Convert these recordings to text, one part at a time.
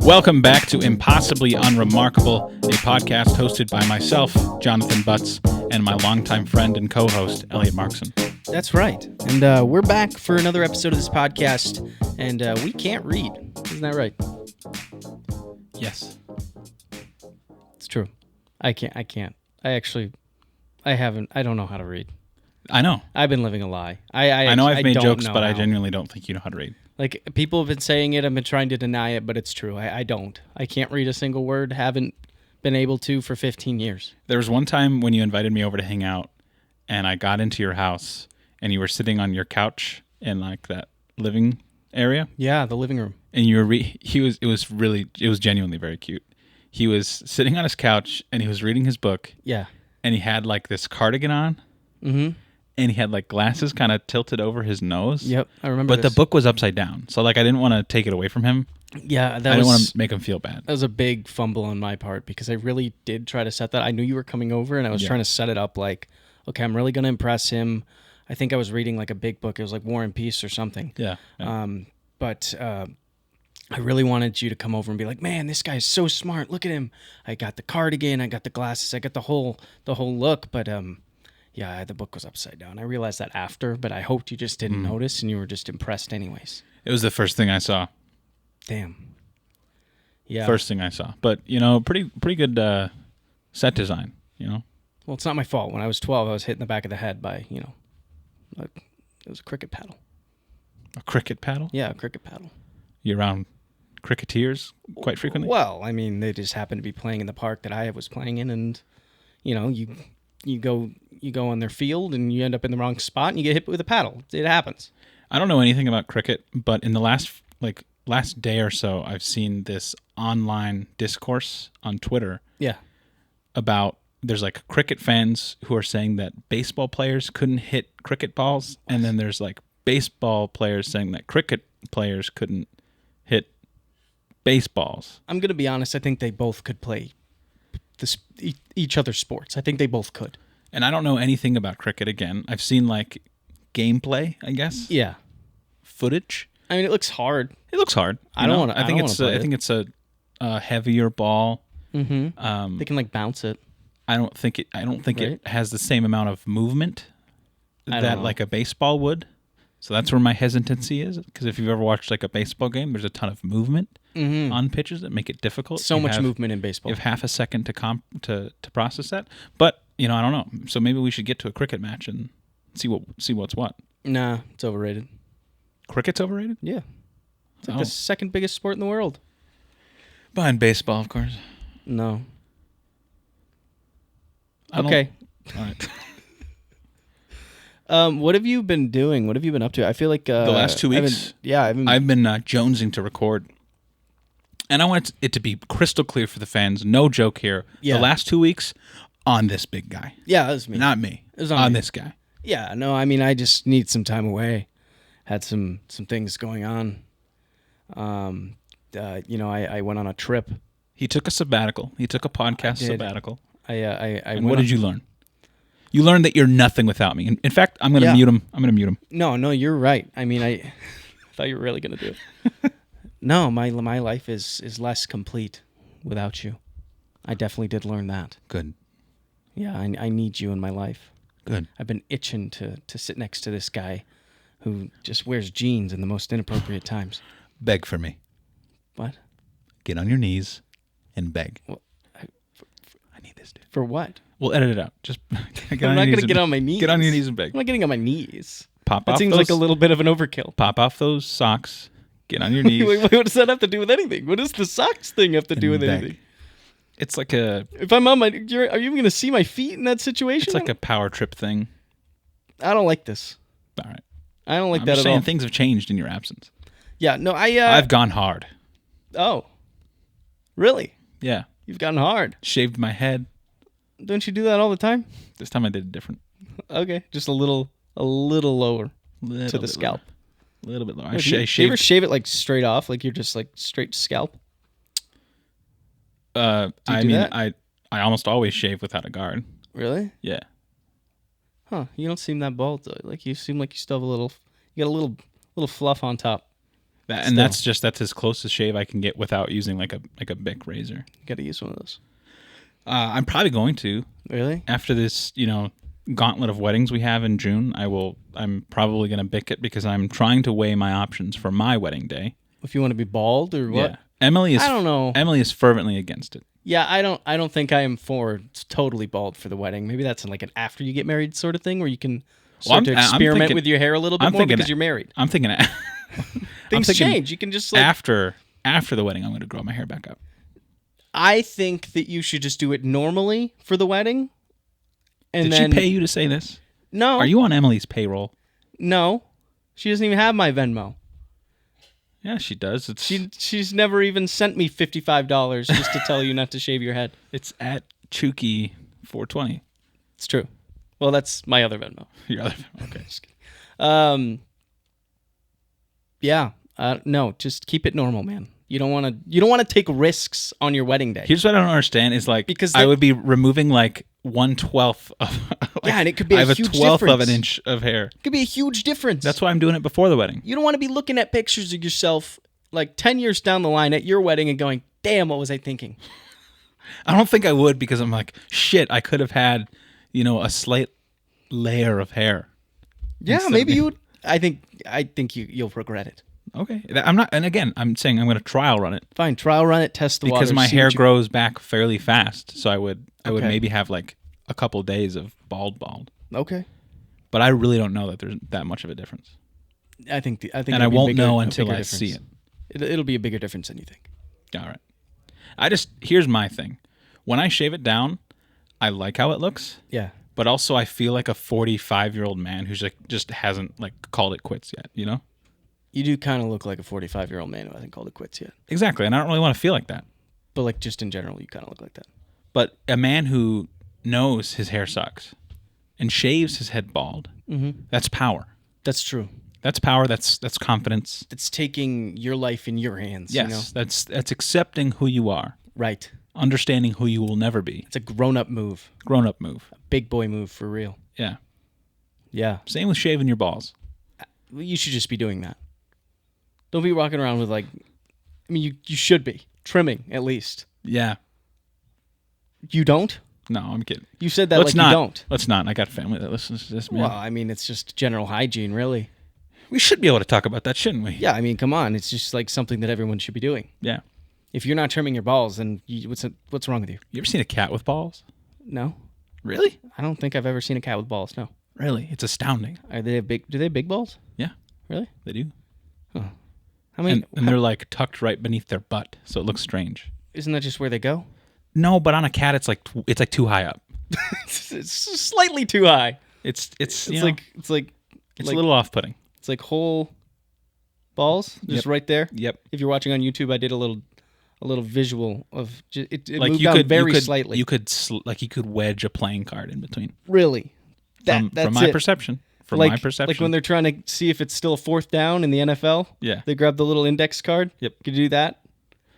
Welcome back to Impossibly Unremarkable, a podcast hosted by myself, Jonathan Butts, and my longtime friend and co-host, Elliot Markson. That's right. And we're back for another episode of this podcast, and we can't read. Isn't that right? Yes. It's true. I can't. I haven't. I don't know how to read. I know. I've been living a lie. I know I've made jokes, but I how. genuinely don't think you know how to read. Like, people have been saying it. I've been trying to deny it, but it's true. I don't. I can't read a single word. Haven't been able to for 15 years. There was one time when you invited me over to hang out, and I got into your house, and you were sitting on your couch in like that living area. Yeah, the living room. And you were it was genuinely very cute. He was sitting on his couch, and he was reading his book. Yeah. And he had like this cardigan on. Mm-hmm. And he had like glasses kind of tilted over his nose. Yep, I remember But the book was upside down. So like I didn't want to take it away from him. Yeah, I didn't want to make him feel bad. That was a big fumble on my part because I really did try to set that. I knew you were coming over, and I was trying to set it up like, okay, I'm really going to impress him. I think I was reading like a big book. It was like War and Peace or something. Yeah. But I really wanted you to come over and be like, man, this guy's so smart. Look at him. I got the cardigan. I got the glasses. I got the whole look. But yeah, the book was upside down. I realized that after, but I hoped you just didn't notice and you were just impressed anyways. It was the first thing I saw. Damn. Yeah. First thing I saw. But, pretty good set design, Well, it's not my fault. When I was 12, I was hit in the back of the head by, it was a cricket paddle. A cricket paddle? Yeah, a cricket paddle. You around cricketers quite frequently? Well, I mean, they just happened to be playing in the park that I was playing in, and, you go on their field and you end up in the wrong spot and you get hit with a paddle. It happens. I don't know anything about cricket, but in the last day or so, I've seen this online discourse on Twitter. Yeah. About there's like cricket fans who are saying that baseball players couldn't hit cricket balls, and then there's like baseball players saying that cricket players couldn't hit baseballs. I'm gonna be honest. I think they both could play each other's sports. I think they both could. And I don't know anything about cricket. Again, I've seen like gameplay, I guess. Yeah. Footage. I mean, it looks hard. It looks hard. I think it's a heavier ball. Mm-hmm. They can like bounce it. I don't think it has the same amount of movement that like a baseball would. So that's where my hesitancy is, because if you've ever watched like a baseball game, there's a ton of movement on pitches that make it difficult. So much movement in baseball. You have half a second to process that. But I don't know. So maybe we should get to a cricket match and see what's what. Nah, it's overrated. Cricket's overrated? Yeah, it's like the second biggest sport in the world. Behind baseball, of course. No. Okay. All right. What have you been doing? What have you been up to? I feel like the last 2 weeks. I've been jonesing to record, and I want it to be crystal clear for the fans. No joke here. Yeah. The last 2 weeks on this big guy. Yeah, that was me. Not me. It was on me. This guy. Yeah. No, I mean, I just need some time away. Had some things going on. I went on a trip. He took a sabbatical. He took a podcast sabbatical. And what did you learn? You learned that you're nothing without me. In fact, I'm going to mute him. I'm going to mute him. No, you're right. I mean, I thought you were really going to do it. No, my life is less complete without you. I definitely did learn that. Good. Yeah, I need you in my life. Good. I've been itching to sit next to this guy who just wears jeans in the most inappropriate times. Beg for me. What? Get on your knees and beg. Well, I need this, dude. For what? We'll edit it out. Just I'm not going to get on my knees. Get on your knees and beg. I'm not getting on my knees. That seems like a little bit of an overkill. Pop off those socks. Get on your knees. Wait, what does that have to do with anything? What does the socks thing have to do with anything? It's like a... If I'm on my... Are you going to see my feet in that situation? It's like a power trip thing. I don't like this. All right. I don't like that at all. I'm saying things have changed in your absence. Yeah, no, I've gone hard. Oh. Really? Yeah. You've gotten hard. Shaved my head. Don't you do that all the time? This time I did it different. Okay, just a little lower to the scalp. A little bit lower. Do you ever shave it like straight off, like you're just like straight scalp? I almost always shave without a guard. Really? Yeah. Huh? You don't seem that bald though. Like you seem like you still have you got a little fluff on top. And that's as close as shave I can get without using like a Bic razor. Got to use one of those. I'm probably going to. Really? After this, gauntlet of weddings we have in June, I'm probably going to Bic it because I'm trying to weigh my options for my wedding day. If you want to be bald or what? Yeah. Emily is. I don't know. Emily is fervently against it. Yeah, I don't think I am for totally bald for the wedding. Maybe that's like an after you get married sort of thing where you can start to experiment with your hair a little bit more because you're married. I'm thinking things change. You can just like after the wedding, I'm going to grow my hair back up. I think that you should just do it normally for the wedding. And Did she pay you to say this? No. Are you on Emily's payroll? No. She doesn't even have my Venmo. Yeah, she does. She's never even sent me $55 just to tell you not to shave your head. It's at Chuki 420. It's true. Well, that's my other Venmo. Your other Venmo. Okay. Yeah. No, just keep it normal, man. You don't want to take risks on your wedding day. Here's what I don't understand is like because I would be removing like 1/12 of and it could be a huge difference. I have a 1/12 of an inch of hair. It could be a huge difference. That's why I'm doing it before the wedding. You don't want to be looking at pictures of yourself like 10 years down the line at your wedding and going, "Damn, what was I thinking?" I don't think I would because I'm like, shit, I could have had, a slight layer of hair. Yeah, maybe you would. I think you'll regret it. Okay. I'm not, and again, I'm saying I'm going to trial run it. Fine, trial run it, test the water. Because my hair grows back fairly fast, so I would maybe have like a couple days of bald. Okay. But I really don't know that there's that much of a difference. I think, and I won't know until I see it. It'll be a bigger difference than you think. All right. Here's my thing. When I shave it down, I like how it looks. Yeah. But also, I feel like a 45-year-old man who's like just hasn't like called it quits yet. You do kind of look like a 45-year-old man who hasn't called it quits yet. Exactly, and I don't really want to feel like that. But like just in general, you kind of look like that. But a man who knows his hair sucks and shaves his head bald, that's power. That's true. That's power. That's confidence. That's taking your life in your hands. Yes, that's accepting who you are. Right. Understanding who you will never be. It's a grown-up move. Grown-up move. A big boy move for real. Yeah. Yeah. Same with shaving your balls. You should just be doing that. Don't be walking around with you should be. Trimming, at least. Yeah. You don't? No, I'm kidding. You said that you don't. Let's not. I got family that listens to this, man. Well, it's just general hygiene, really. We should be able to talk about that, shouldn't we? Yeah, come on. It's just like something that everyone should be doing. Yeah. If you're not trimming your balls, then what's wrong with you? You ever seen a cat with balls? No. Really? I don't think I've ever seen a cat with balls, no. Really? It's astounding. Do they have big balls? Yeah. Really? They do. Huh. And they're like tucked right beneath their butt, so it looks strange. Isn't that just where they go? No, but on a cat, it's like too high up. It's slightly too high. It's a little off-putting. It's like whole balls, just right there. Yep. If you're watching on YouTube, I did a little visual of it like moved down very slightly. You could wedge a playing card in between. Really? That's from my perception. From my perception. Like when they're trying to see if it's still a fourth down in the NFL. Yeah. They grab the little index card. Yep. Could you do that?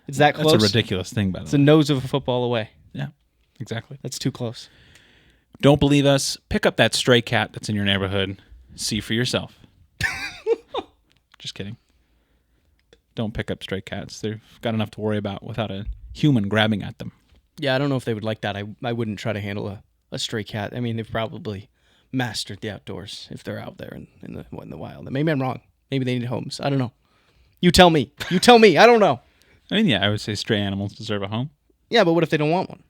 It's that close? That's a ridiculous thing, by the way. It's a nose of a football away. Yeah. Exactly. That's too close. Don't believe us? Pick up that stray cat that's in your neighborhood. See for yourself. Just kidding. Don't pick up stray cats. They've got enough to worry about without a human grabbing at them. Yeah, I don't know if they would like that. I wouldn't try to handle a stray cat. They've probably mastered the outdoors if they're out there in the wild. Maybe I'm wrong. Maybe they need homes. I don't know. You tell me. I don't know. I would say stray animals deserve a home. Yeah, but what if they don't want one?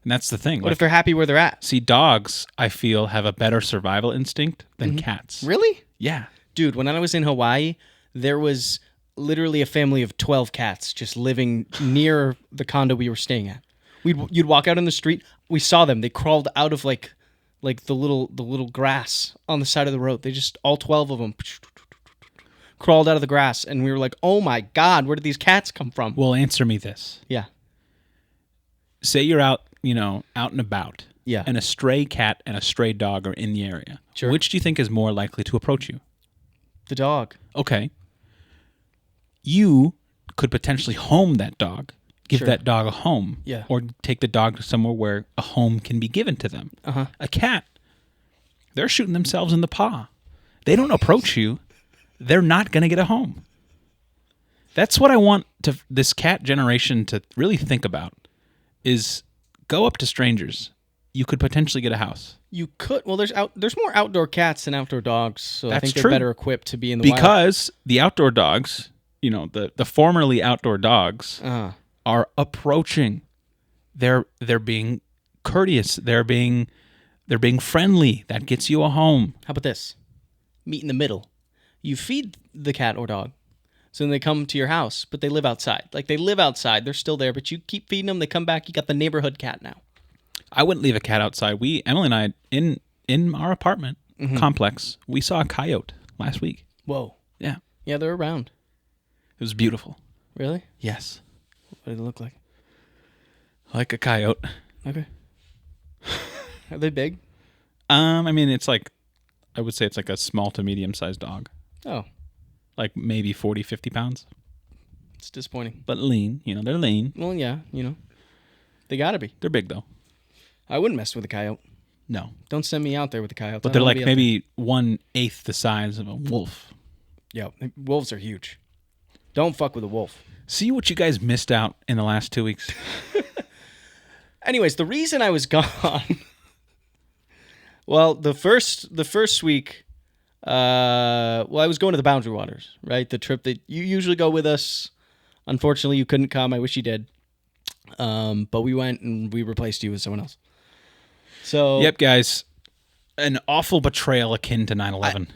And that's the thing. What if they're happy where they're at? See, dogs, I feel, have a better survival instinct than cats. Really? Yeah. Dude, when I was in Hawaii, there was literally a family of 12 cats just living near the condo we were staying at. You'd walk out in the street. We saw them. They crawled out of like the little grass on the side of the road. They just, all 12 of them crawled out of the grass, and we were like, oh my God, where did these cats come from? Well, answer me this. Yeah. Say you're out and about. Yeah. And a stray cat and a stray dog are in the area. Sure. Which do you think is more likely to approach you? The dog. Okay. You could potentially home that dog, give that dog a home, or take the dog to somewhere where a home can be given to them. Uh-huh. A cat, they're shooting themselves in the paw. They don't approach you. They're not going to get a home. That's what I want this cat generation to really think about is go up to strangers. You could potentially get a house. You could. Well, there's more outdoor cats than outdoor dogs, so I That's think they're true. better equipped to be in the wild. Because the outdoor dogs, the formerly outdoor dogs are approaching. They're being courteous. They're being friendly. That gets you a home. How about this? Meet in the middle. You feed the cat or dog, so then they come to your house, but they live outside. Like, they live outside. They're still there, but you keep feeding them. They come back. You got the neighborhood cat now. I wouldn't leave a cat outside. Emily and I, in our apartment complex, we saw a coyote last week. Whoa. Yeah. Yeah, they're around. It was beautiful. Really? Yes. What did it look like? Like a coyote. Okay. Are they big? I mean, I would say it's like a small to medium-sized dog. Oh. Like maybe 40, 50 pounds. It's disappointing. But lean. They're lean. Well, yeah, They gotta be. They're big, though. I wouldn't mess with a coyote. No. Don't send me out there with the coyotes. But they're like maybe 1/8 the size of a wolf. Yeah, wolves are huge. Don't fuck with a wolf. See what you guys missed out in the last 2 weeks. Anyways, the reason I was gone... Well, the first week... I was going to the Boundary Waters, right? The trip that you usually go with us. Unfortunately, you couldn't come. I wish you did. But we went and we replaced you with someone else. So yep, guys, an awful betrayal akin to 9/11.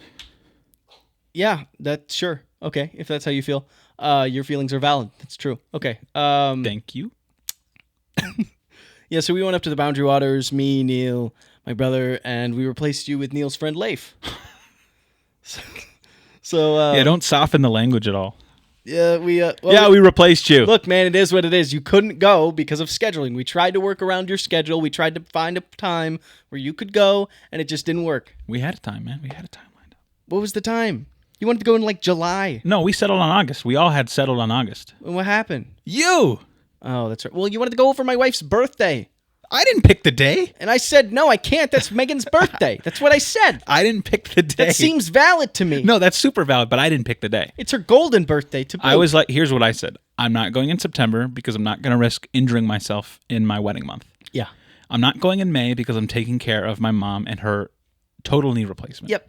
Yeah, that's sure. Okay, if that's how you feel, your feelings are valid. That's true. Okay. Thank you. Yeah, so we went up to the Boundary Waters, me, Neil, my brother, and we replaced you with Neil's friend Leif. So don't soften the language at all. Yeah, we replaced you. Look, man, it is what it is. You couldn't go because of scheduling. We tried to work around your schedule. We tried to find a time where you could go, and it just didn't work. We had a time, man. We had a time lined up. What was the time? You wanted to go in like July. No, we settled on August. We all had settled on August. And what happened? You! Oh, that's right. Well, you wanted to go for my wife's birthday. I didn't pick the day. And I said, no, I can't. That's Megan's birthday. That's what I said. I didn't pick the day. That seems valid to me. No, that's super valid, but I didn't pick the day. It's her golden birthday to boot. I was like, here's what I said. I'm not going in September because I'm not going to risk injuring myself in my wedding month. Yeah. I'm not going in May because I'm taking care of my mom and her total knee replacement. Yep.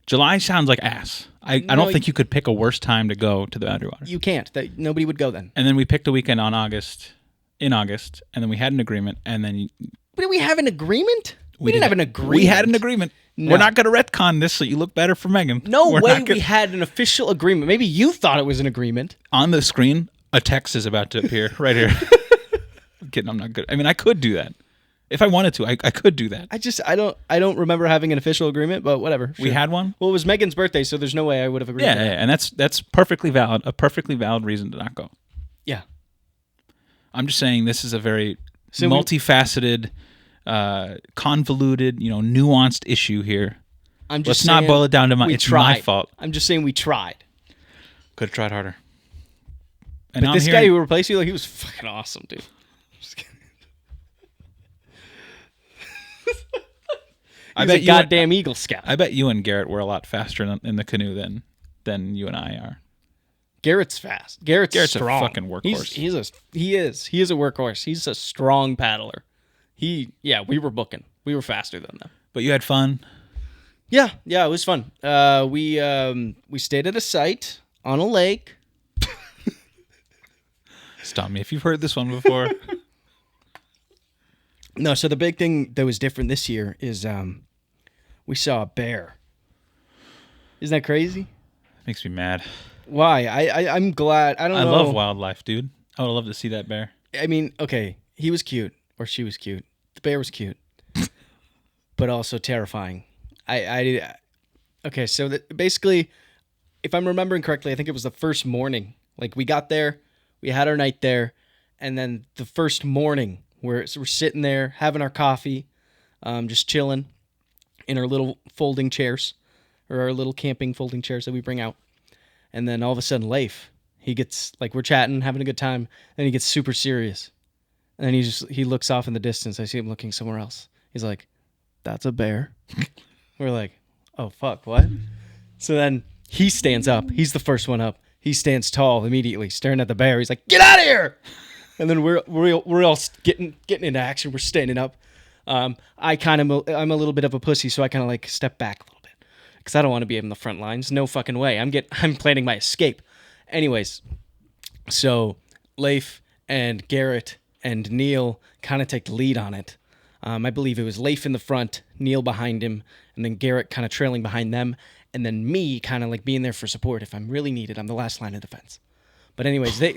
July sounds like ass. I don't think you could pick a worse time to go to the Boundary Waters. You can't. Nobody would go then. And then we picked a weekend in August, and then we had an agreement, and then... Did we have an agreement? We didn't have an agreement. We had an agreement. No. We're not going to retcon this so you look better for Megan. No way we had an official agreement. Maybe you thought it was an agreement. On the screen, a text is about to appear right here. I'm kidding, I'm not good. I mean, I could do that. If I wanted to, I could do that. I don't remember having an official agreement, but whatever. Sure. We had one? Well, it was Megan's birthday, so there's no way I would have agreed Yeah, to that. and that's perfectly valid. A perfectly valid reason to not go. Yeah. I'm just saying this is a very multifaceted, convoluted, nuanced issue here. Let's not boil it down to it's my fault. I'm just saying we tried. Could have tried harder. And but this guy who replaced you, he was fucking awesome, dude. Just kidding. He's a goddamn Eagle Scout. I bet you and Garrett were a lot faster in the canoe than you and I are. Garrett's fast. Garrett's strong. A fucking workhorse. He is a workhorse. He's a strong paddler. We were booking. We were faster than them. But you had fun. Yeah, it was fun. We stayed at a site on a lake. Stop me if you've heard this one before. No, so the big thing that was different this year is we saw a bear. Isn't that crazy? Makes me mad. Why? I'm glad. I don't know. I love wildlife, dude. I would love to see that bear. I mean, okay, he was cute, or she was cute. The bear was cute, but also terrifying. Okay, so basically, if I'm remembering correctly, I think it was the first morning. Like, we got there, we had our night there, and then the first morning, we're sitting there having our coffee, just chilling in our little folding chairs, or our little camping folding chairs that we bring out. And then all of a sudden, Leif, he gets, like, we're chatting, having a good time, and he gets super serious. And then he looks off in the distance. I see him looking somewhere else. He's like, "That's a bear." We're like, "Oh, fuck, what?" So then he stands up. He's the first one up. He stands tall immediately, staring at the bear. He's like, "Get out of here!" And then we're all getting into action. We're standing up. I'm a little bit of a pussy, so I kind of like step back a little bit because I don't want to be in the front lines. No fucking way. I'm planning my escape. Anyways, so Leif and Garrett and Neil kind of take the lead on it. I believe it was Leif in the front, Neil behind him, and then Garrett kind of trailing behind them, and then me kind of like being there for support if I'm really needed. I'm the last line of defense. But anyways, they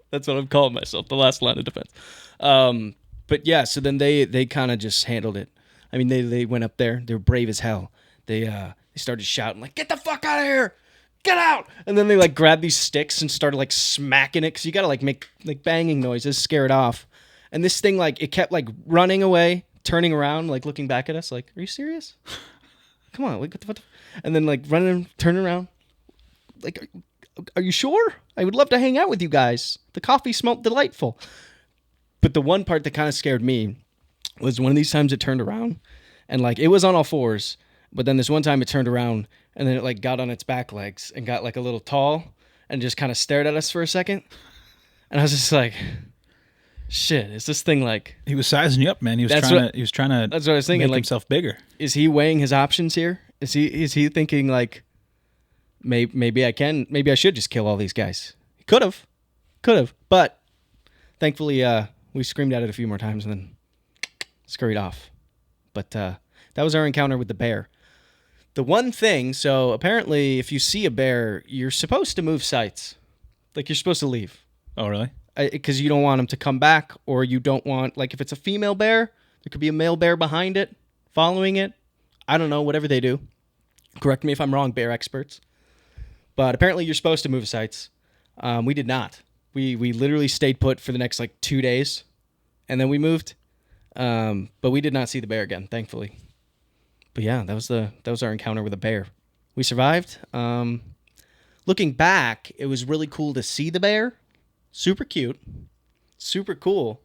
that's what I'm calling myself, the last line of defense. But yeah, so then they kind of just handled it. I mean, they went up there. They were brave as hell. They started shouting like, "Get the fuck out of here! Get out!" And then they like grabbed these sticks and started like smacking it because you gotta like make like banging noises, scare it off. And this thing like it kept like running away, turning around, like looking back at us, like, "Are you serious? Come on, like what the?" And then like running, turning around, like, "Are you sure? I would love to hang out with you guys. The coffee smelled delightful." But the one part that kind of scared me was one of these times it turned around and like it was on all fours, but then this one time it turned around and then it like got on its back legs and got like a little tall and just kind of stared at us for a second. And I was just like, shit, is this thing like... He was sizing you up, man. He was trying to that's what I was thinking, make like, himself bigger. Is he weighing his options here? Is he thinking like, maybe I should just kill all these guys? He could have. But thankfully, we screamed at it a few more times and then scurried off. But that was our encounter with the bear. The one thing, so apparently if you see a bear, you're supposed to move sites. Like you're supposed to leave. Oh, really? Because you don't want them to come back, or you don't want, like if it's a female bear, there could be a male bear behind it, following it. I don't know, whatever they do. Correct me if I'm wrong, bear experts. But apparently you're supposed to move sites. We did not. We literally stayed put for the next like 2 days, and then we moved. But we did not see the bear again, thankfully. But yeah, that was our encounter with a bear. We survived. Looking back, it was really cool to see the bear. Super cute, super cool,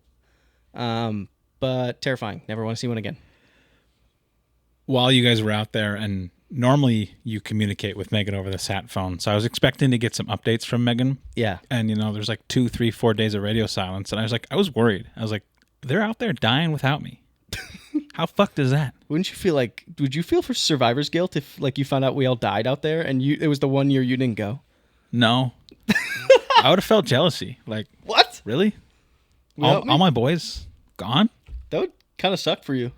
but terrifying. Never want to see one again. While you guys were out there, and normally you communicate with Megan over the sat phone, so I was expecting to get some updates from Megan. Yeah. And, there's like 2, 3, 4 days of radio silence, and I was worried. I was like, they're out there dying without me. How fucked is that? Would you feel for survivor's guilt if like you found out we all died out there and it was the one year you didn't go? No. I would have felt jealousy. Like, what? Really? All my boys gone? That would kind of suck for you.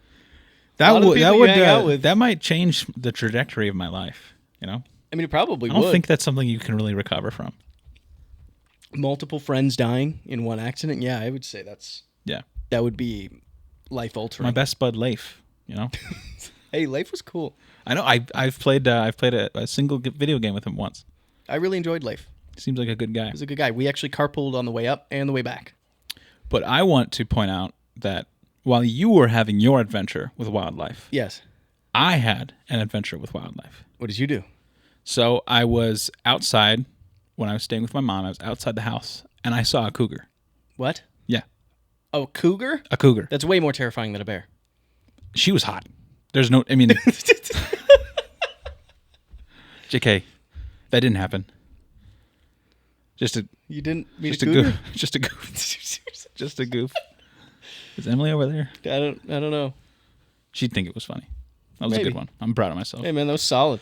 That might change the trajectory of my life, I mean, it probably would. I don't think that's something you can really recover from. Multiple friends dying in one accident? Yeah, I would say that would be life altering. My best bud Leif, Hey, Leif was cool. I know. I've played a single video game with him once. I really enjoyed Leif. Seems like a good guy. He's a good guy. We actually carpooled on the way up and the way back. But I want to point out that while you were having your adventure with wildlife, yes, I had an adventure with wildlife. What did you do? So I was outside when I was staying with my mom. I was outside the house and I saw a cougar. What? Yeah. Oh, cougar? A cougar. That's way more terrifying than a bear. She was hot. There's no, I mean, JK, that didn't happen. You didn't meet a cougar? Just a goof. Just a goof. Is Emily over there? I don't know. She'd think it was funny. That was a good one. I'm proud of myself. Hey man, that was solid.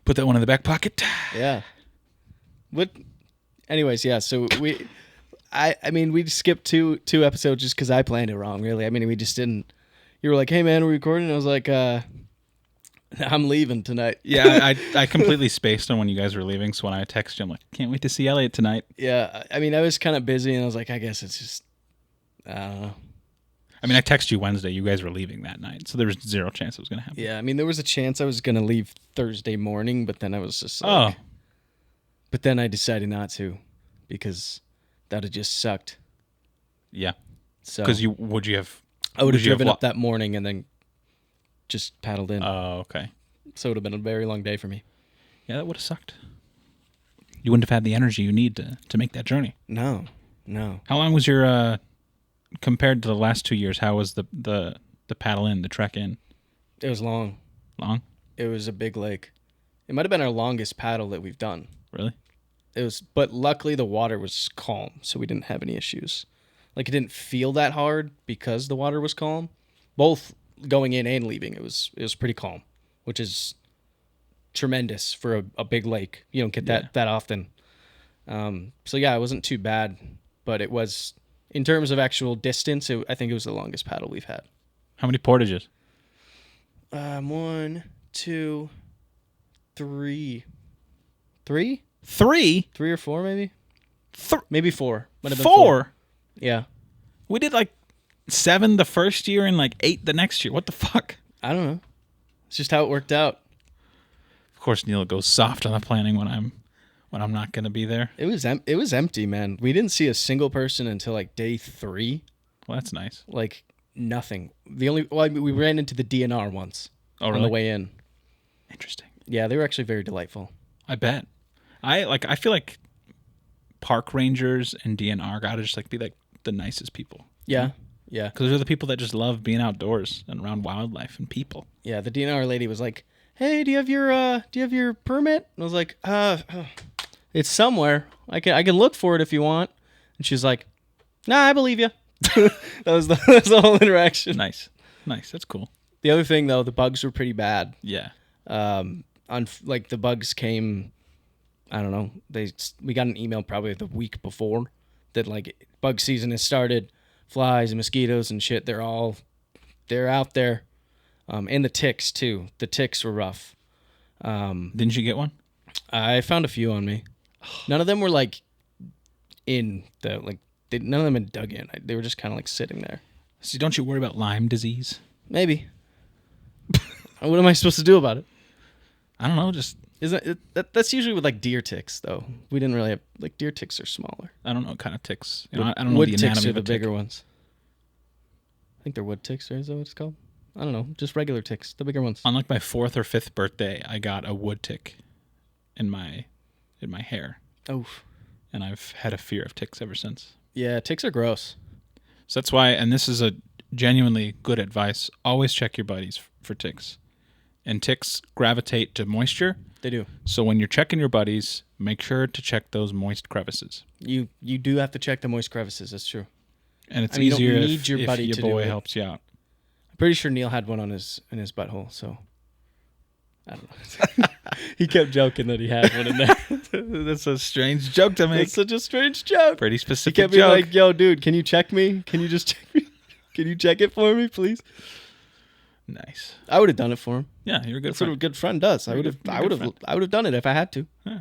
Put that one in the back pocket. Yeah. What? Anyways, yeah. So we skipped two episodes just because I planned it wrong. Really, I mean, we just didn't. You were like, "Hey man, we're recording." And I was like, "I'm leaving tonight." Yeah, I completely spaced on when you guys were leaving. So when I texted you, I'm like, "Can't wait to see Elliot tonight." Yeah, I mean, I was kind of busy, and I was like, "I guess it's just, I don't know." I mean, I texted you Wednesday. You guys were leaving that night, so there was zero chance it was going to happen. Yeah, I mean, there was a chance I was going to leave Thursday morning, but then I was just like, But then I decided not to, because that had just sucked. Yeah. So because I would have driven up that morning and then just paddled in. Oh, okay. So it would have been a very long day for me. Yeah, that would have sucked. You wouldn't have had the energy you need to make that journey. No. How long was your compared to the last 2 years? How was the paddle in, the trek in? It was long. Long? It was a big lake. It might have been our longest paddle that we've done. Really? But luckily the water was calm, so we didn't have any issues. Like it didn't feel that hard because the water was calm. Both going in and leaving, it was pretty calm, which is tremendous for a big lake. You don't get that often. So yeah, it wasn't too bad, but it was in terms of actual distance. I think it was the longest paddle we've had. How many portages? 1, 2, 3. 3? 3 or 4, maybe. Maybe 4. Might have been 4? Yeah. We did like 7 the first year and like 8 the next year. What the fuck? I don't know. It's just how it worked out. Of course, Neil goes soft on the planning when I'm not going to be there. It was empty, man. We didn't see a single person until like day 3. Well, that's nice. Like nothing. We ran into the DNR once on the way in. Interesting. Yeah, they were actually very delightful. I bet. I feel like park rangers and DNR gotta just like be like the nicest people. Yeah. Yeah. Because they're the people that just love being outdoors and around wildlife and people. Yeah, the DNR lady was like, "Hey, do you have your permit?" And I was like, it's somewhere. I can look for it if you want." And she's like, "Nah, I believe you." that was the whole interaction. Nice. That's cool. The other thing though, the bugs were pretty bad. Yeah. The bugs came, I don't know. We got an email probably the week before that like bug season has started. Flies and mosquitoes and shit. They're out there. And the ticks too. The ticks were rough. Didn't you get one? I found a few on me. None of them were like none of them had dug in. They were just kind of like sitting there. So don't you worry about Lyme disease? Maybe. What am I supposed to do about it? I don't know. Just that's usually with like deer ticks though. We didn't really have like deer ticks are smaller. I don't know what kind of ticks. I don't know wood the ticks anatomy are of a the tick. bigger ones. I think they're wood ticks, right? Is that what it's called? I don't know. Just regular ticks, the bigger ones. On like my 4th or 5th birthday, I got a wood tick in my hair. Oh. And I've had a fear of ticks ever since. Yeah, ticks are gross. So that's why, and this is a genuinely good advice, always check your buddies for ticks. And ticks gravitate to moisture. They do. So when you're checking your buddies, make sure to check those moist crevices. You do have to check the moist crevices. That's true. And it's you don't easier need if your buddy your to boy do it. helps you out. I'm pretty sure Neil had one in his butthole, so I don't know. He kept joking that he had one in there. That's a strange joke to make. That's such a strange joke. Pretty He specific kept being joke. like, "Yo, dude, can you check me? Can you just check me? Can you check it for me, please?" Nice. I would have done it for him. Yeah, you're a good That's what a friend. good friend does. I would have done it if I had to. Yeah.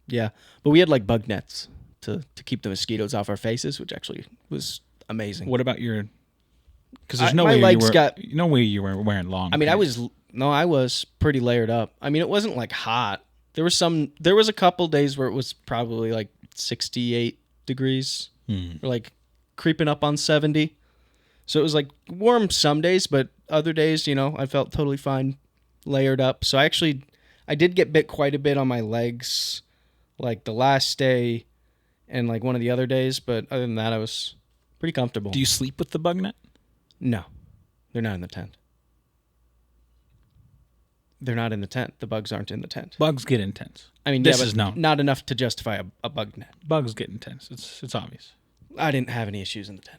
Yeah, but we had like bug nets to keep the mosquitoes off our faces, which actually was amazing. What about your? Because there's no my way legs you were wearing long. I mean, pants. I was pretty layered up. I mean, it wasn't like hot. There was a couple days where it was probably like 68 degrees, or like creeping up on 70. So it was like warm some days, but other days, I felt totally fine, layered up. So I did get bit quite a bit on my legs, like the last day, and like one of the other days. But other than that, I was pretty comfortable. Do you sleep with the bug net? No, they're not in the tent. They're not in the tent. The bugs aren't in the tent. Bugs get intense. I mean, this but is known. Not enough to justify a bug net. Bugs get intense. It's obvious. I didn't have any issues in the tent.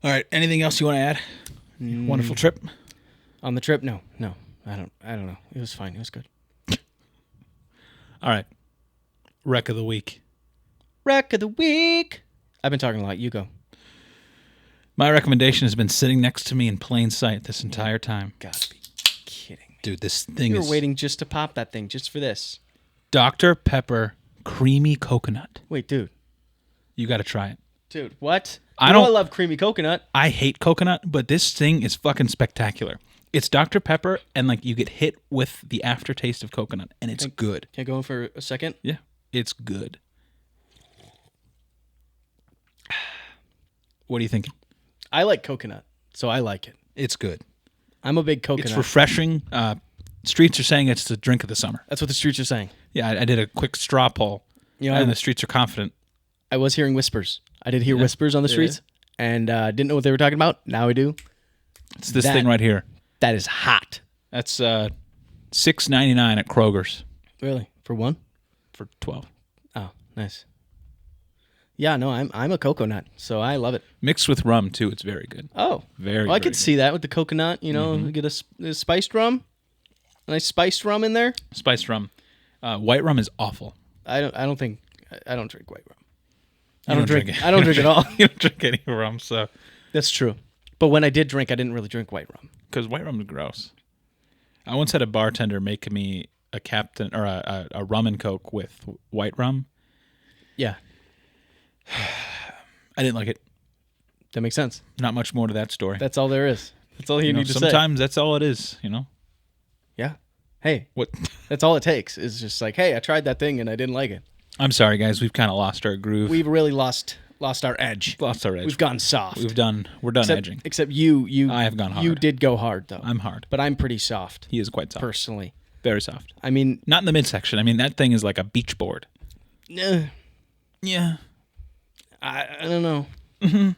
All right. Anything else you want to add? Wonderful trip. On the trip? No. I don't know. It was fine. It was good. All right. Wreck of the week. Wreck of the week. I've been talking a lot. You go. My recommendation has been sitting next to me in plain sight this entire time. Gotta be kidding me. Dude, this thing You is were waiting just to pop that thing, just for this. Dr. Pepper creamy coconut. Wait, dude. You got to try it. Dude, what? I love creamy coconut. I hate coconut, but this thing is fucking spectacular. It's Dr. Pepper, and like you get hit with the aftertaste of coconut, and it's good. Can I go in for a second? Yeah, it's good. What are you thinking? I like coconut, so I like it. It's good. I'm a big coconut. It's refreshing. Streets are saying it's the drink of the summer. That's what the streets are saying. Yeah, I did a quick straw poll, and the streets are confident. I was hearing whispers. I did hear whispers on the streets, and didn't know what they were talking about. Now I do. It's this thing right here. That is hot. That's $6.99 at Kroger's. Really? For one? for 12. Oh, nice. Yeah, no, I'm a coconut, so I love it. Mixed with rum too, it's very good. Oh, Very. well, I very could see that with the coconut. You know, get a spiced rum, a nice spiced rum in there. good. Spiced rum. White rum is awful. I don't drink white rum. You I don't drink. it. I don't drink at all. You don't drink any rum, so That's true. But when I did drink, I didn't really drink white rum. because white rum is gross. I once had a bartender make me a captain or a rum and coke with white rum. Yeah, I didn't like it. that makes sense. Not much more to that story. That's all there is. That's all you need to say. Sometimes that's all it is. You know Yeah. Hey, what? that's all it takes. Is just like, hey, I tried that thing and I didn't like it. I'm sorry, guys. We've kind of lost our groove. We've really lost our edge. lost our edge. We've gone soft. We're done edging. Except you. I have gone hard. You did go hard though. I'm hard. but I'm pretty soft He is quite soft. personally. Very soft. I mean, Not in the midsection. I mean, that thing is like a beach board. Yeah. I don't know. Mm-hmm.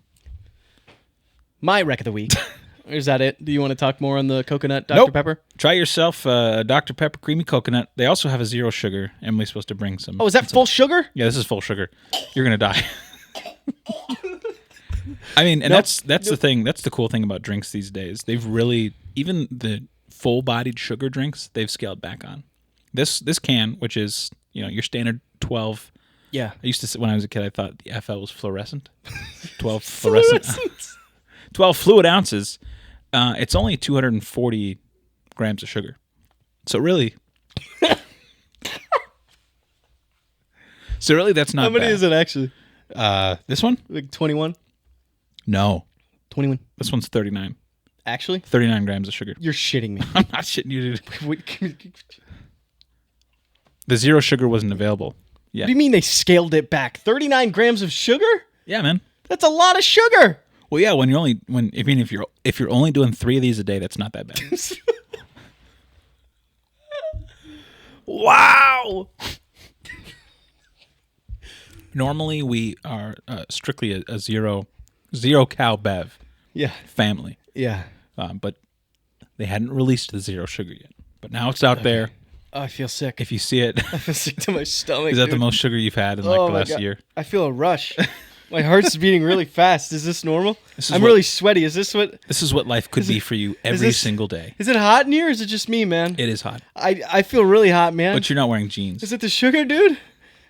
My wreck of the week. Is that it? Do you want to talk more on the coconut Dr. Nope. Pepper? Try yourself Dr. Pepper Creamy Coconut. They also have a zero sugar. Emily's supposed to bring some. Oh, is that full sugar? Yeah, this is full sugar. You're going to die. I mean, and Nope. that's the thing. That's the cool thing about drinks these days. They've really, even the full-bodied sugar drinks, they've scaled back on. This can, which is, your standard 12. Yeah. I used to, when I was a kid, I thought the FL was fluorescent. 12 fluorescent. 12 fluid ounces. It's only 240 grams of sugar. So really, that's not How many bad. is it actually? This one? Like 21? No. 21. This one's 39. Actually? 39 grams of sugar. You're shitting me. I'm not shitting you, dude. The zero sugar wasn't available yet. What do you mean they scaled it back? 39 grams of sugar? Yeah, man. That's a lot of sugar. Well, yeah. If you're only doing 3 of these a day, that's not that bad. Wow. Normally, we are strictly a zero cow bev Yeah. family, Yeah. but they hadn't released the zero sugar yet. But now it's out there. Oh, I feel sick. If you see it, I feel sick to my stomach. is that dude. the most sugar you've had in Oh the my last God. year? I feel a rush. My heart's beating really fast. Is this normal? is I'm what- really sweaty. Is this what? This is what life could be for you every this- single day. Is it hot in here? Or is it just me, man? It is hot, I feel really hot, man. but you're not wearing jeans. Is it the sugar, dude?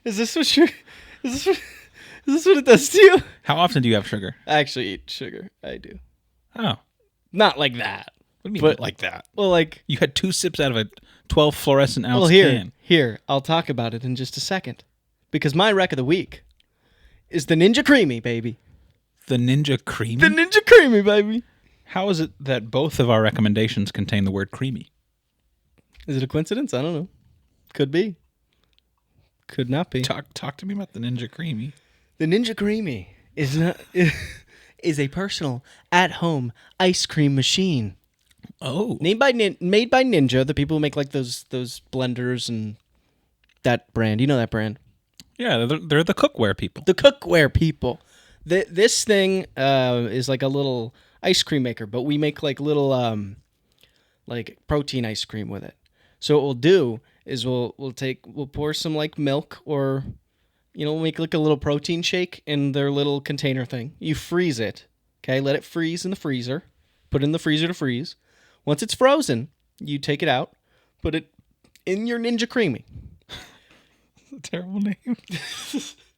Is this what sugar? Is this what it does to you? How often do you have sugar? I actually eat sugar. I do. Oh, Not like that. what do you mean But- like that? Well, like, You had 2 sips out of a 12 fluorescent ounce well, here, can. here. I'll talk about it in just a second, because my wreck of the week is the Ninja Creamy, baby. The Ninja Creamy? The Ninja Creamy, baby. How is it that both of our recommendations contain the word creamy? Is it a coincidence? I don't know. Could be. Could not be. Talk to me about the Ninja Creamy. The Ninja Creamy is not is a personal at-home ice cream machine. Oh. Made by Ninja, the people who make like those blenders and that brand. You know that brand. Yeah, they're the cookware people. The cookware people. This thing is like a little ice cream maker, but we make like little like protein ice cream with it. So what we'll do is we'll pour some like milk, or we'll make like a little protein shake in their little container thing. You freeze it. Okay, let it freeze in the freezer. Put it in the freezer to freeze. Once it's frozen, you take it out, put it in your Ninja Creamy. That's a terrible name.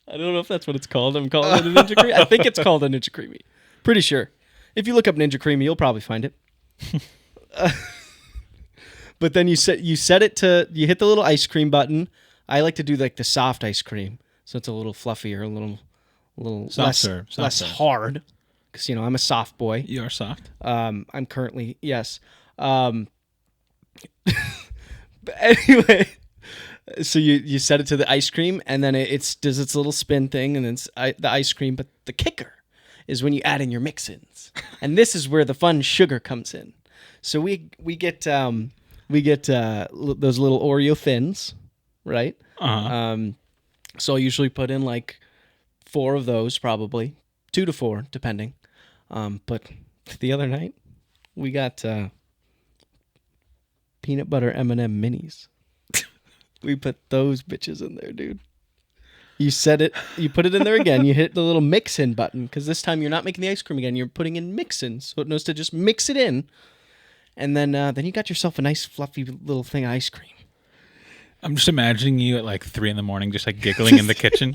I don't know if that's what it's called. I'm calling it a Ninja Creamy. I think it's called a Ninja Creamy. Pretty sure. If you look up Ninja Creamy, you'll probably find it. But then you set it to, you hit the little ice cream button. I like to do like the soft ice cream, so it's a little fluffier, a little Softer. less hard. Because I'm a soft boy. You are soft. I'm currently, yes. But anyway, so you set it to the ice cream, and then it does its little spin thing, and it's the ice cream. But the kicker is when you add in your mix-ins, and this is where the fun sugar comes in. So we get those little Oreo thins, right? Uh-huh. So I usually put in like 4 of those, probably 2 to 4, depending. But the other night we got peanut butter M&M minis. We put those bitches in there, dude. You set it. You put it in there again. You hit the little mix-in button because this time you're not making the ice cream again. You're putting in mix-in, so it knows to just mix it in, and then you got yourself a nice fluffy little thing of ice cream. I'm just imagining you at like 3 a.m, just like giggling in the kitchen.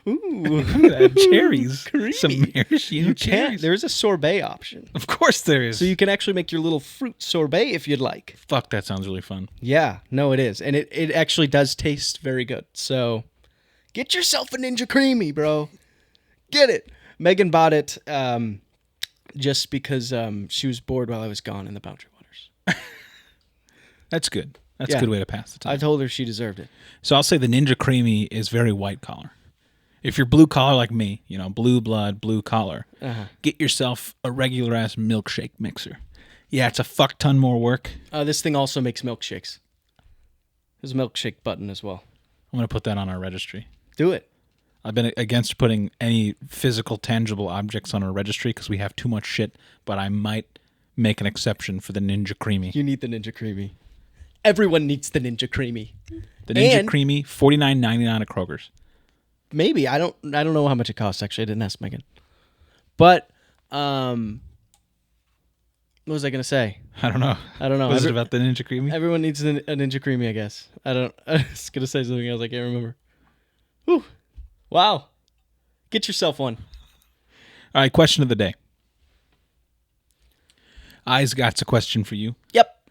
Ooh, cherries, creamy. Some maraschino You cherries. can't. There's a sorbet option, Of course there is. so you can actually make your little fruit sorbet if you'd like. Fuck, that sounds really fun. Yeah, no, it is, and it actually does taste very good. So, get yourself a Ninja Creamy, bro. Get it. Megan bought it just because she was bored while I was gone in the Boundary Waters. That's good. That's Yeah. a good way to pass the time. I told her she deserved it. So I'll say the Ninja Creamy is very white collar. If you're blue collar like me, blue blood, blue collar, get yourself a regular ass milkshake mixer. Yeah, it's a fuck ton more work. This thing also makes milkshakes. There's a milkshake button as well. I'm going to put that on our registry. Do it. I've been against putting any physical, tangible objects on our registry because we have too much shit, but I might make an exception for the Ninja Creamy. You need the Ninja Creamy. Everyone needs the Ninja Creamy. The Ninja And- Creamy, $49.99 at Kroger's. Maybe. I don't know how much it costs, actually. I didn't ask Megan. But, what was I going to say? I don't know. Was it about the Ninja Creamy? Everyone needs a Ninja Creamy, I guess. I was going to say something else. I can't remember. Whew. Wow. Get yourself one. All right, question of the day. I's got a question for you. Yep.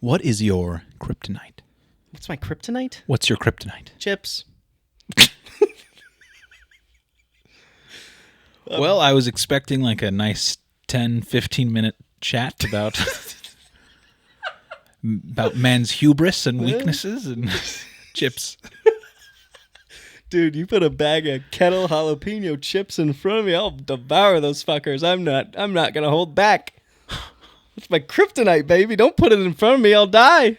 What is your kryptonite? What's my kryptonite? What's your kryptonite? Chips. Well, I was expecting like a nice 10, 15-minute chat about men's hubris and weaknesses and chips. Dude, you put a bag of kettle jalapeno chips in front of me, I'll devour those fuckers. I'm not gonna hold back. It's my kryptonite, baby. Don't put it in front of me, I'll die.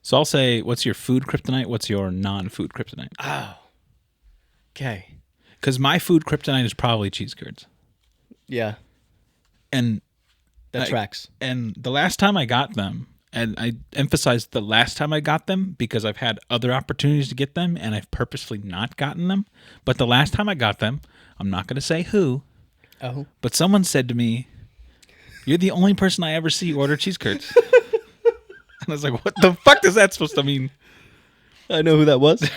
So I'll say, what's your food kryptonite? What's your non-food kryptonite? Oh. Okay. Because my food kryptonite is probably cheese curds. Yeah, And that tracks. And the last time I got them, and I emphasized the last time I got them because I've had other opportunities to get them and I've purposely not gotten them. But the last time I got them, I'm not going to say who, Oh. but someone said to me, "You're the only person I ever see order cheese curds." And I was like, what the fuck is that supposed to mean? I know who that was.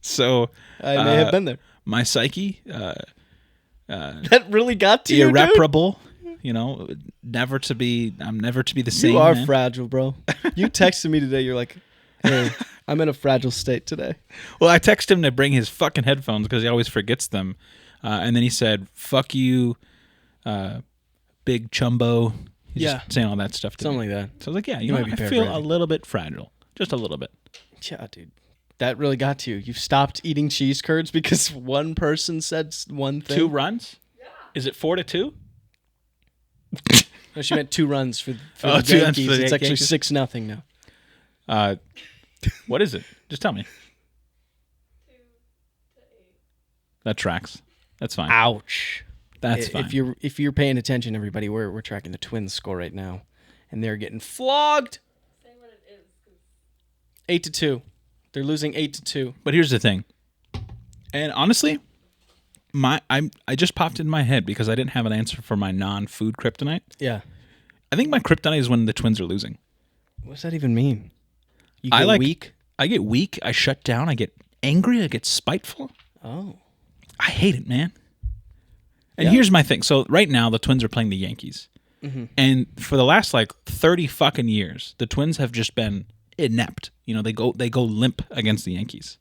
So I may have been there. my psyche, That really got to you, dude? irreparable, never to be the same. You are man. fragile, bro. You texted me today. You're like, hey, I'm in a fragile state today. Well, I texted him to bring his fucking headphones because he always forgets them. And then he said, "Fuck you, big chumbo." He's just saying all that stuff to Something me. like that. So I was like, yeah, might be I feel a paraphrasing. little bit fragile. Just a little bit. Yeah, dude. That really got to you. You've stopped eating cheese curds because one person said one thing. 2 runs? Yeah. Is it 4-2? No, she meant 2 runs for Oh, the 2 runs Yankees. for the It's actually Yankees. 6-0 now. What is it? Just tell me. 2 to 8. That tracks. That's fine. Ouch. That's fine. If you're paying attention, everybody, we're tracking the Twins score right now, and they're getting flogged. Say what it is. 'Cause 8-2. They're losing 8-2. But here's the thing. And honestly, I just popped in my head because I didn't have an answer for my non-food kryptonite. Yeah. I think my kryptonite is when the Twins are losing. What does that even mean? You I get like- weak? I get weak. I shut down. I get angry. I get spiteful. Oh. I hate it, man. And Yeah. here's my thing. So right now, the Twins are playing the Yankees. Mm-hmm. And for the last 30 fucking years, the Twins have just been inept. They go limp against the Yankees.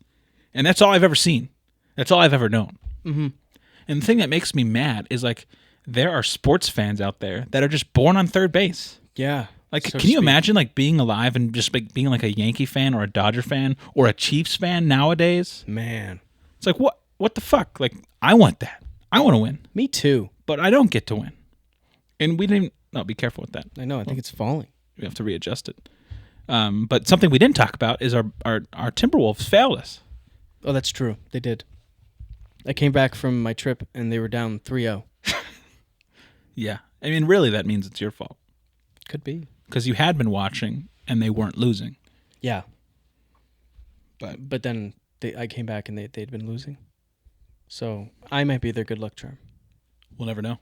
And that's all I've ever seen. That's all I've ever known. Mm-hmm. And the thing that makes me mad is there are sports fans out there that are just born on third base. Yeah. Like, So to can you speak. imagine being alive and just being like a Yankee fan or a Dodger fan or a Chiefs fan nowadays? Man. It's like, what the fuck? Like, I want that. I want to win, Me too. but I don't get to win. And we didn't. No, be careful with that. I know. I think it's falling. We have to readjust it. But something we didn't talk about is our Timberwolves failed us. Oh, that's true. They did. I came back from my trip, and they were down 3-0. Yeah. I mean, really, that means it's your fault Could be. because you had been watching and they weren't losing. Yeah. But then I came back and they'd been losing. So I might be their good luck charm. We'll never know.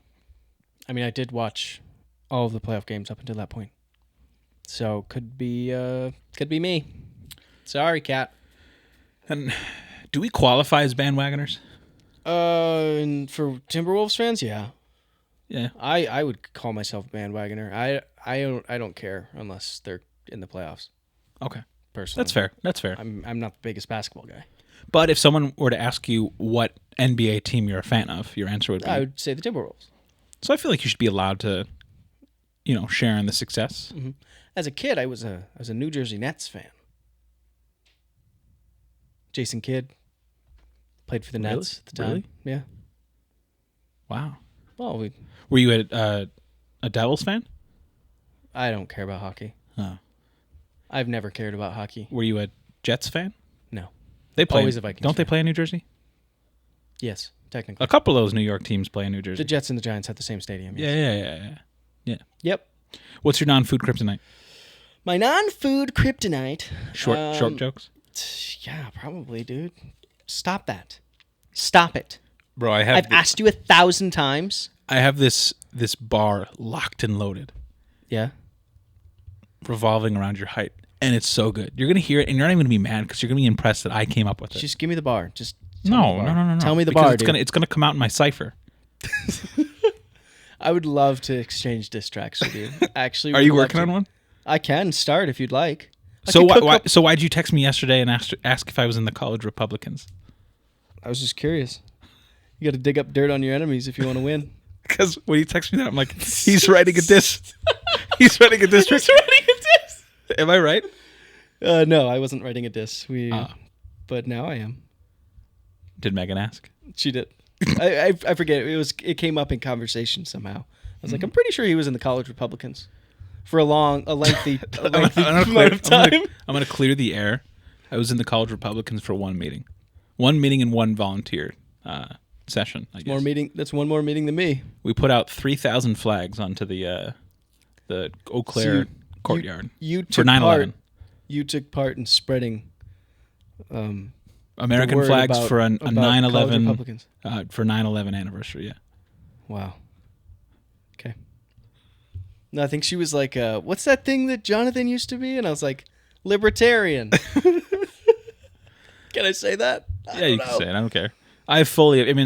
I mean, I did watch all of the playoff games up until that point. So could be me. Sorry, Cat. And do we qualify as bandwagoners? And for Timberwolves fans, yeah. Yeah. I would call myself a bandwagoner. I don't care unless they're in the playoffs. Okay. Personally. That's fair. I'm not the biggest basketball guy. But if someone were to ask you what NBA team you're a fan of, your answer would be... I would say the Timberwolves. So I feel like you should be allowed to, share in the success. Mm-hmm. As a kid, I was a New Jersey Nets fan. Jason Kidd played for the Really? Nets at the time. Really? Yeah. Wow. Well, Were you a Devils fan? I don't care about hockey. Oh. I've never cared about hockey. Were you a Jets fan? No. They play. Always a Vikings Don't they fan. play in New Jersey? Yes, technically. A couple of those New York teams play in New Jersey. The Jets and the Giants have the same stadium. Yes. Yeah. Yep. What's your non-food kryptonite? My non-food kryptonite. Short jokes? Yeah, probably, dude. Stop that. Stop it. Bro, I've asked you 1,000 times. I have this bar locked and loaded, Yeah. revolving around your height, and it's so good. You're gonna hear it, and you're not even gonna be mad because you're gonna be impressed that I came up with it. Just give me the bar. Just tell me the bar. No. Tell me the Because bar, it's dude. it's gonna come out in my cipher. I would love to exchange diss tracks with you. Actually, Are you working on one? I can start if you'd like. So why'd you text me yesterday and ask if I was in the College Republicans? I was just curious. You got to dig up dirt on your enemies if you want to win. Because when you text me that, I'm like, he's writing a diss. He's writing a diss. He's writing a diss. Am I right? No, I wasn't writing a diss. But now I am. Did Megan ask? She did. I forget. It came up in conversation somehow. I was like, I'm pretty sure he was in the College Republicans for a lengthy amount of time. I'm gonna clear the air. I was in the College Republicans for one meeting and one volunteer session. I guess. That's one more meeting than me. We put out 3,000 flags onto the Eau Claire courtyard You for took 9/11. You took part in spreading American the word flags about- for a about college 9/11 Republicans. for 9/11 anniversary. Yeah. Wow. Okay. No, I think she was like, what's that thing that Jonathan used to be? And I was like, libertarian. Can I say that? Yeah, you can say it. I don't care.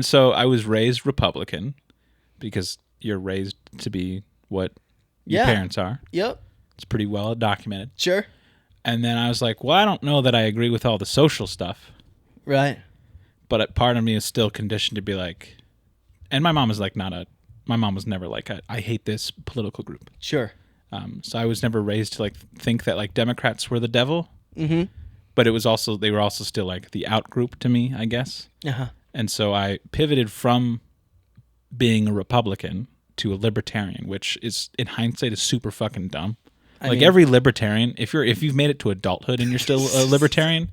So I was raised Republican because you're raised to be what your parents are. Yep. It's pretty well documented. Sure. And then I was like, well, I don't know that I agree with all the social stuff. Right. But part of me is still conditioned to be like, and my mom is like my mom was never like, I hate this political group. Sure. So I was never raised to like think that like Democrats were the devil. Mm-hmm. But they were also still like the out group to me, I guess. Uh-huh. And so I pivoted from being a Republican to a libertarian, which is in hindsight is super fucking dumb. Every libertarian, if you've made it to adulthood and you're still a libertarian,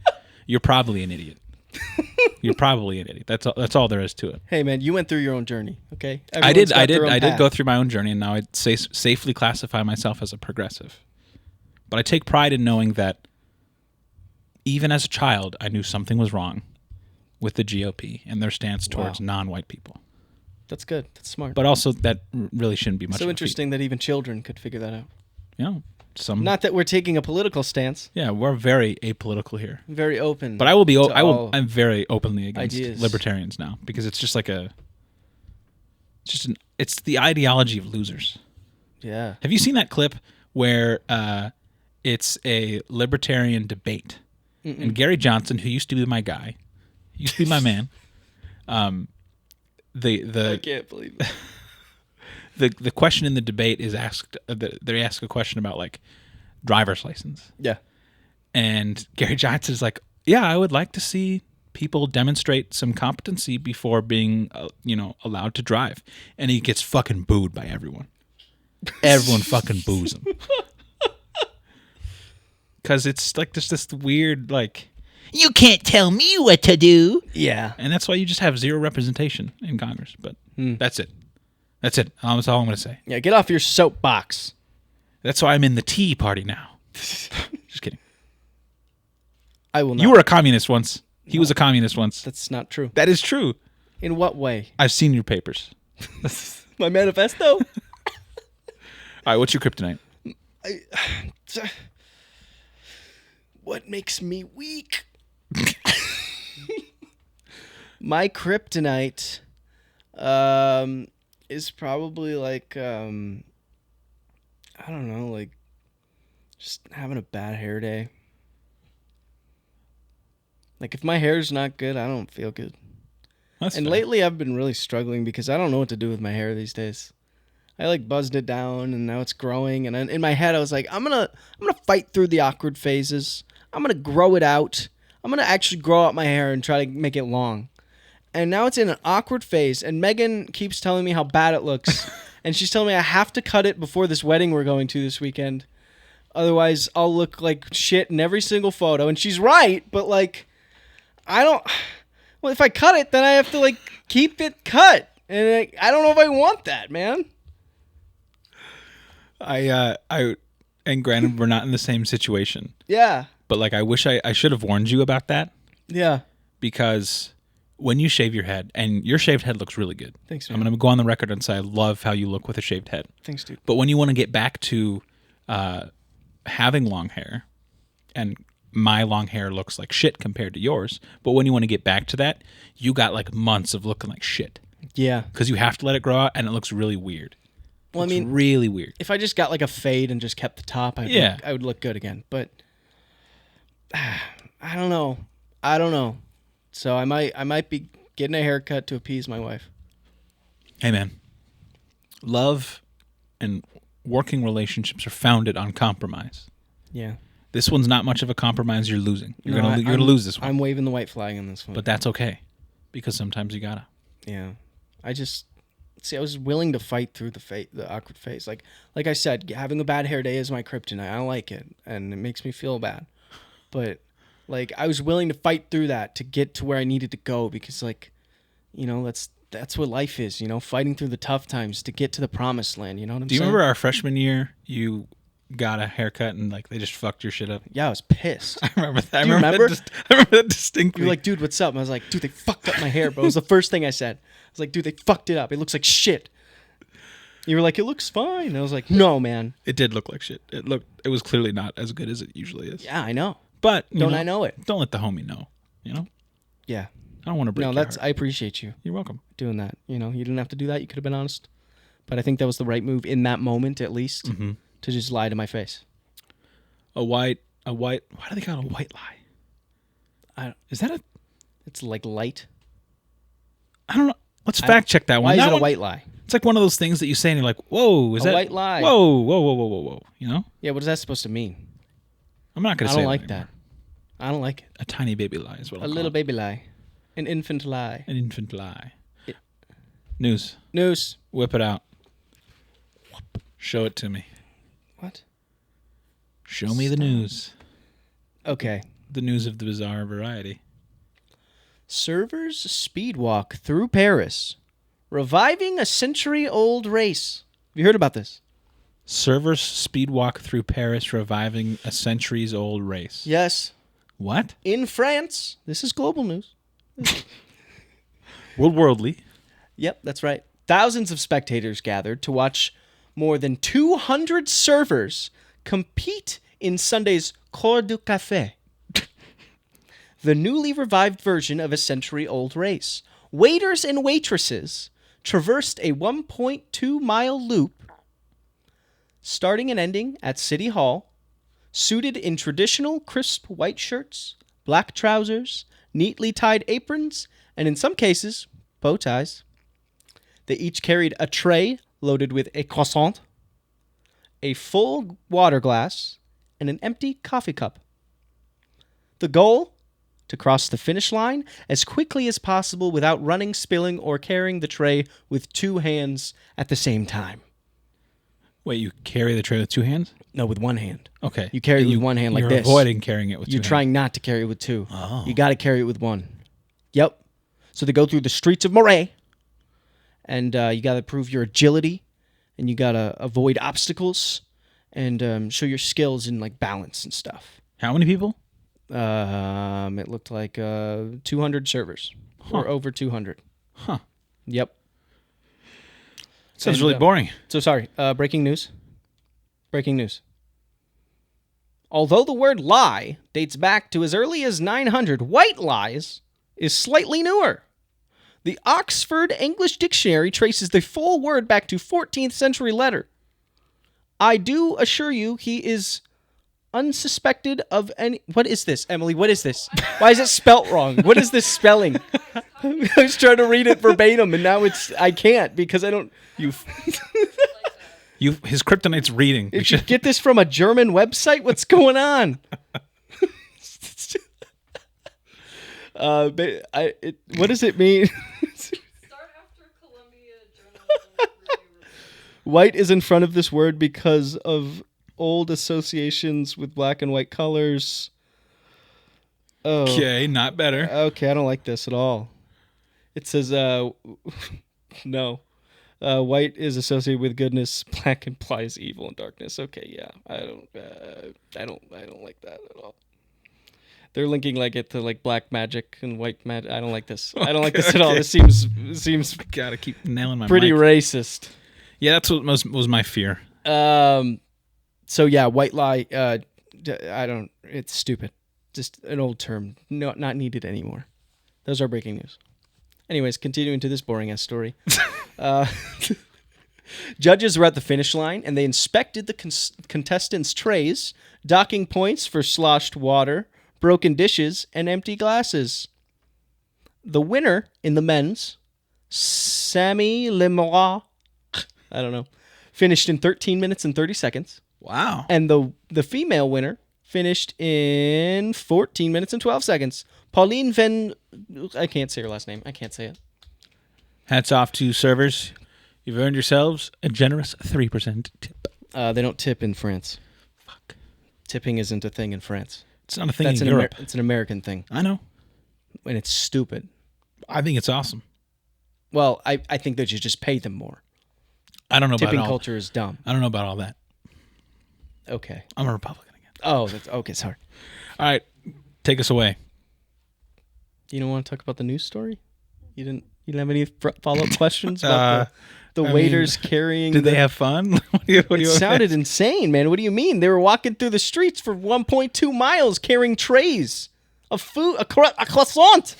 you're probably an idiot. You're probably an idiot. That's all there is to it. Hey man, you went through your own journey, okay? I did go through my own journey, and now I'd safely classify myself as a progressive. But I take pride in knowing that even as a child, I knew something was wrong with the GOP and their stance towards non-white people. That's good. That's smart. But also, that really shouldn't be much. So interesting that even children could figure that out. Not that we're taking a political stance. Yeah, we're very apolitical here. Very open. But I will be. I'm very openly against libertarians now because it's just like it's the ideology of losers. Yeah. Have you seen that clip where it's a libertarian debate? Mm-mm. And Gary Johnson, who used to be my guy, used to be my man. I can't believe it. The question in the debate is asked. They ask a question about like driver's license. Yeah. And Gary Johnson is like, "Yeah, I would like to see people demonstrate some competency before being, allowed to drive." And he gets fucking booed by everyone. Everyone fucking boos him. Because it's like there's this weird like, you can't tell me what to do. Yeah. And that's why you just have zero representation in Congress. But that's it. That's it. That's all I'm going to say. Yeah, get off your soapbox. That's why I'm in the Tea Party now. Just kidding. I will not. You were a communist once. He was a communist once. That's not true. That is true. In what way? I've seen your papers. My manifesto? All right, what's your kryptonite? What makes me weak? My kryptonite is probably like I don't know, like just having a bad hair day. Like if my hair's not good, I don't feel good. That's And fair. lately I've been really struggling because I don't know what to do with my hair these days. I like buzzed it down and now it's growing, and in my head I was like, I'm gonna fight through the awkward phases. I'm gonna grow it out. I'm gonna actually grow out my hair and try to make it long. And now it's in an awkward phase, and Megan keeps telling me how bad it looks. And she's telling me I have to cut it before this wedding we're going to this weekend. Otherwise I'll look like shit in every single photo. And she's right, but like well, if I cut it, then I have to like keep it cut. And I don't know if I want that, man. And granted, we're not in the same situation, Yeah. but like, I wish I should have warned you about that, Yeah. because when you shave your head, and your shaved head looks really good. Thanks, I'm man. going to go on the record and say I love how you look with a shaved head. Thanks, dude. But when you want to get back to having long hair, and my long hair looks like shit compared to yours, but when you want to get back to that, you got like months of looking like shit Yeah. because you have to let it grow out, and it looks really weird. Well, I It's mean, really weird. if I just got like a fade and just kept the top, I would look good again. But I don't know. So I might be getting a haircut to appease my wife. Hey, man. Love and working relationships are founded on compromise. Yeah. This one's not much of a compromise. You're losing. You're No, you're gonna lose this one, I'm waving the white flag on this one. but that's okay, because sometimes you gotta. Yeah. I was willing to fight through the awkward phase. Like I said, having a bad hair day is my kryptonite. I don't like it, and it makes me feel bad. But like I was willing to fight through that to get to where I needed to go, because like, you know, that's what life is, you know, fighting through the tough times to get to the promised land, you know what I'm Do you saying? remember our freshman year? You got a haircut and like they just fucked your shit up. Yeah, I was pissed. I remember that. Do you remember? I remember that distinctly. You were like, dude, what's up? And I was like, dude, they fucked up my hair, bro. It was the first thing I said. I was like, dude, they fucked it up. It looks like shit. You were like, it looks fine. And I was like, no, man. it did look like shit. It was clearly not as good as it usually is. Yeah, I know. But I know it? Don't let the homie know. You know, Yeah. I don't want to break No, your heart. I appreciate you You're welcome. doing that. You know, you didn't have to do that. You could have been honest. But I think that was the right move in that moment, at least, Mm-hmm. to just lie to my face. A white. Why do they call it a white lie? Is that a? It's like light. I don't know. Let's fact check that Why one. is That it a one- white lie? It's like one of those things that you say and you're like, whoa, is A that white lie. Whoa. You know? Yeah, what is that supposed to mean? I'm not gonna I say don't like anymore. that. I don't like it. A tiny baby lie is what A I'll little call it. baby lie. An infant lie. An infant lie. It- News. News. Whip it out. Show it to me. What? Show me the news. Okay. The news of the bizarre variety. Servers speed walk through Paris, reviving a century-old race. Have you heard about this? Servers speed walk through Paris, reviving a centuries-old race. Yes. What? In France. This is global news. Worldly. Yep, that's right. Thousands of spectators gathered to watch more than 200 servers compete in Sunday's Cours du Café, the newly revived version of a century-old race. Waiters and waitresses traversed a 1.2-mile loop, starting and ending at City Hall, suited in traditional crisp white shirts, black trousers, neatly tied aprons, and in some cases, bow ties. They each carried a tray loaded with a croissant, a full water glass, and an empty coffee cup. The goal? To cross the finish line as quickly as possible without running, spilling, or carrying the tray with two hands at the same time. Wait, you carry the tray with two hands? No, with one hand. Okay. You carry it with one hand like you're this. avoiding carrying it with two You're hands. trying not to carry it with two. Oh. You got to carry it with one. Yep. So they go through the streets of Moray, and you got to prove your agility, and you got to avoid obstacles, and show your skills in like balance and stuff. How many people? It looked like 200 servers or over 200. Huh. Yep. Sounds And, really boring. So sorry. Breaking news. Breaking news. Although the word lie dates back to as early as 900, white lies is slightly newer. The Oxford English Dictionary traces the full word back to 14th century letter. I do assure you he is unsuspected of any... What is this, Emily? What is this? Why is it spelt wrong? What is this spelling? I was trying to read it verbatim, and now I can't because I don't... His kryptonite's reading. Did you get this from a German website? What's going on? What does it mean? Start after Columbia Journalism Review. White is in front of this word because of old associations with black and white colors. Oh. Okay, not better. Okay, I don't like this at all. It says, no. White is associated with goodness. Black implies evil and darkness. Okay, yeah, I don't like that at all. They're linking it to black magic and white magic. I don't like this. I don't like this at all. This seems Gotta keep nailing my pretty mic. racist. Yeah, that's what was my fear. So yeah, white lie. It's stupid. Just an old term. No, not needed anymore. Those are breaking news. Anyways, continuing to this boring ass story. Judges were at the finish line and they inspected the contestants' trays, docking points for sloshed water, broken dishes, and empty glasses. The winner in the men's, Sami Lemora, I don't know, finished in 13 minutes and 30 seconds. Wow. And the female winner finished in 14 minutes and 12 seconds. Pauline Van... I can't say her last name. I can't say it. Hats off to servers. You've earned yourselves a generous 3% tip. They don't tip in France. Fuck. Tipping isn't a thing in France. It's not a thing in Europe. It's an American thing. I know. And it's stupid. I think it's awesome. Well, I think that you just pay them more. I don't know Tipping about all. culture is dumb. I don't know about all that. Okay. I'm a Republican again. Oh, that's okay. Sorry. All right, take us away. You don't want to talk about the news story? You didn't have any follow-up questions about the waiters carrying... Did they have fun? What do It sounded insane, man. What do you mean? They were walking through the streets for 1.2 miles carrying trays of food, a croissant.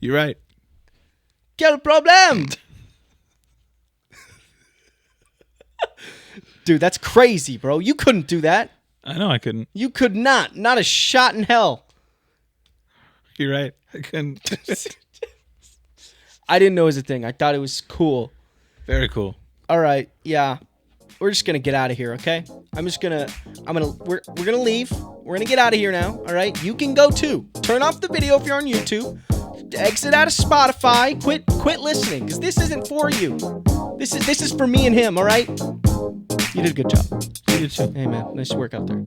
You're right. Quel problème? Dude, that's crazy, bro. You couldn't do that. I know I couldn't. You could not. Not a shot in hell. You're right. I couldn't. I didn't know it was a thing. I thought it was cool. Very cool. All right, yeah. We're just gonna get out of here, okay? We're gonna leave. We're gonna get out of here now, all right? You can go too. Turn off the video if you're on YouTube. Exit out of Spotify. Quit listening, because this isn't for you. This is for me and him, all right? You did a good job. You did too. Hey man, nice work out there.